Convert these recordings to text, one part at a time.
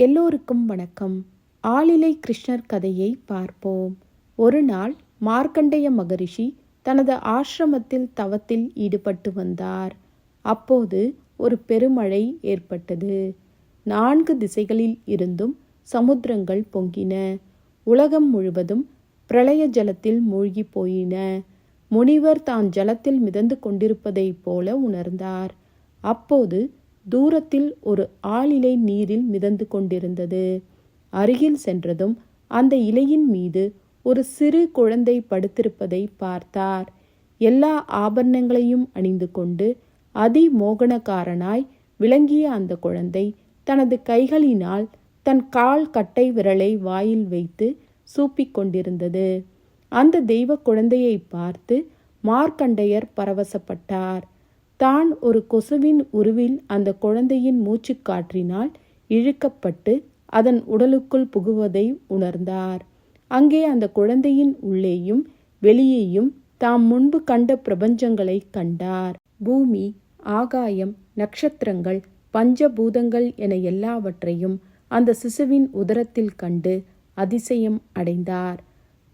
எல்லோருக்கும் வணக்கம். ஆளிலை கிருஷ்ணர் கதையை பார்ப்போம். ஒரு நாள் மார்க்கண்டேய மகரிஷி தனது ஆசிரமத்தில் தவத்தில் ஈடுபட்டு வந்தார். அப்போது ஒரு பெருமழை ஏற்பட்டது. 4 திசைகளில் இருந்தும் சமுத்திரங்கள் பொங்கின. உலகம் முழுவதும் பிரளய ஜலத்தில் மூழ்கி போயின. முனிவர் தான் ஜலத்தில் மிதந்து கொண்டிருப்பதைப் போல உணர்ந்தார். அப்போது தூரத்தில் ஒரு ஆளிலை நீரில் மிதந்து கொண்டிருந்தது. அருகில் சென்றதும் அந்த இலையின் மீது ஒரு சிறு குழந்தை படுத்திருப்பதை பார்த்தார். எல்லா ஆபரணங்களையும் அணிந்து கொண்டு அதிமோகனக்காரனாய் விளங்கிய அந்த குழந்தை தனது கைகளினால் தன் கால் கட்டை விரலை வாயில் வைத்து சூப்பிக் கொண்டிருந்தது. அந்த தெய்வ குழந்தையை பார்த்து மார்க்கண்டேயர் பரவசப்பட்டார். தான் ஒரு கொசுவின் உருவில் அந்த குழந்தையின் மூச்சுக்காற்றினால் இழுக்கப்பட்டு அதன் உடலுக்குள் புகுவதை உணர்ந்தார். அங்கே அந்த குழந்தையின் உள்ளேயும் வெளியேயும் தாம் முன்பு கண்ட பிரபஞ்சங்களை கண்டார். பூமி, ஆகாயம், நட்சத்திரங்கள், பஞ்சபூதங்கள் என எல்லாவற்றையும் அந்த சிசுவின் உதரத்தில் கண்டு அதிசயம் அடைந்தார்.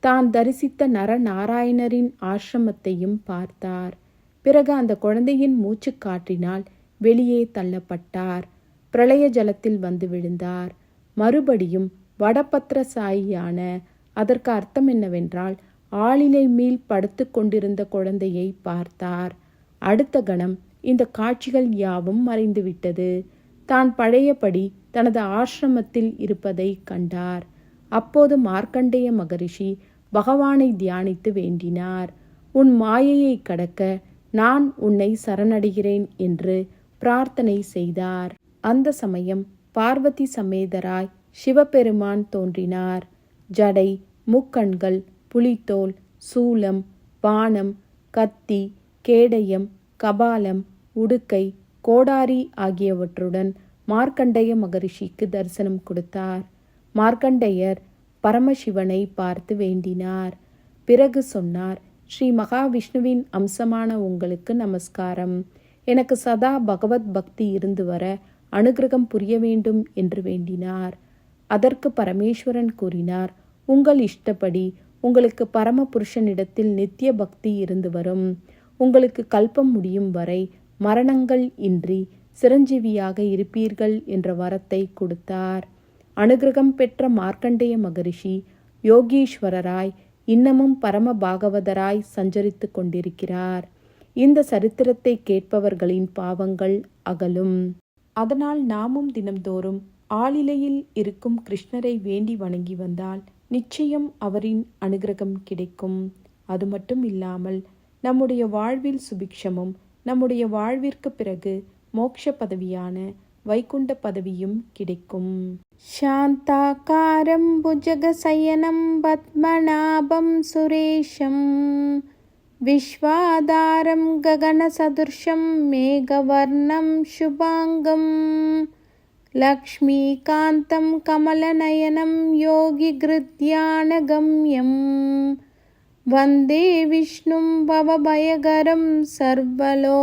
தான் தரிசித்த நரநாராயணரின் ஆசிரமத்தையும் பார்த்தார். பிறகு அந்த குழந்தையின் மூச்சு காற்றினால் வெளியே தள்ளப்பட்டார். பிரளய ஜலத்தில் வந்து விழுந்தார். மறுபடியும் வடபத்திரசாயியான, அதற்கு அர்த்தம் என்னவென்றால் ஆளிலை மேல் படுத்து கொண்டிருந்த குழந்தையை பார்த்தார். அடுத்த கணம் இந்த காட்சிகள் யாவும் மறைந்துவிட்டது. தான் பழையபடி தனது ஆசிரமத்தில் இருப்பதை கண்டார். அப்போது மார்க்கண்டேய மகரிஷி பகவானை தியானித்து வேண்டினார். உன் மாயையை கடக்க நான் உன்னை சரணடைகிறேன் என்று பிரார்த்தனை செய்தார். அந்த சமயம் பார்வதி சமேதராய் சிவபெருமான் தோன்றினார். ஜடை, முக்கண்கள், புலித்தோல், சூலம், பானம், கத்தி, கேடயம், கபாலம், உடுக்கை, கோடாரி ஆகியவற்றுடன் மார்க்கண்டேய மகரிஷிக்கு தரிசனம் கொடுத்தார். மார்க்கண்டேயர் பரமசிவனை பார்த்து வேண்டினார். பிறகு சொன்னார், ஸ்ரீ மகாவிஷ்ணுவின் அம்சமான உங்களுக்கு நமஸ்காரம். எனக்கு சதா பகவத் பக்தி இருந்து வர அனுகிரகம் புரிய வேண்டும் என்று வேண்டினார். அதற்கு பரமேஸ்வரன் கூறினார், உங்கள் இஷ்டப்படி உங்களுக்கு பரம புருஷனிடத்தில் நித்திய பக்தி இருந்து வரும். உங்களுக்கு கல்பம் முடியும் வரை மரணங்கள் இன்றி சிரஞ்சீவியாக இருப்பீர்கள் என்ற வரத்தை கொடுத்தார். அனுகிரகம் பெற்ற மார்க்கண்டேய மகரிஷி யோகீஸ்வரராய் இன்னமும் பரம பாகவதராய் சஞ்சரித்து கொண்டிருக்கிறார். இந்த சரித்திரத்தை கேட்பவர்களின் பாவங்கள் அகலும். அதனால் நாமும் தினம்தோறும் ஆளிலையில் இருக்கும் கிருஷ்ணரை வேண்டி வணங்கி வந்தால் நிச்சயம் அவரின் அனுகிரகம் கிடைக்கும். அது மட்டும் இல்லாமல் நம்முடைய வாழ்வில் சுபிக்ஷமும், நம்முடைய வாழ்விற்கு பிறகு மோட்ச பதவியான வைகுண்ட பதவியும் கிடைக்கும். சாந்தாகாரம் புஜகசயனம் பத்மநாபம் சுரேஷம் விஸ்வாதாரம் ககனசதுர்ஷம் மேகவர்ணம் சுபாங்கம் லக்ஷ்மீகாந்தம் கமலநயனம் யோகிகிருத்யானகம்யம் வந்தே விஷ்ணும் பவபயகரம் சர்வலோகைகநாதம்.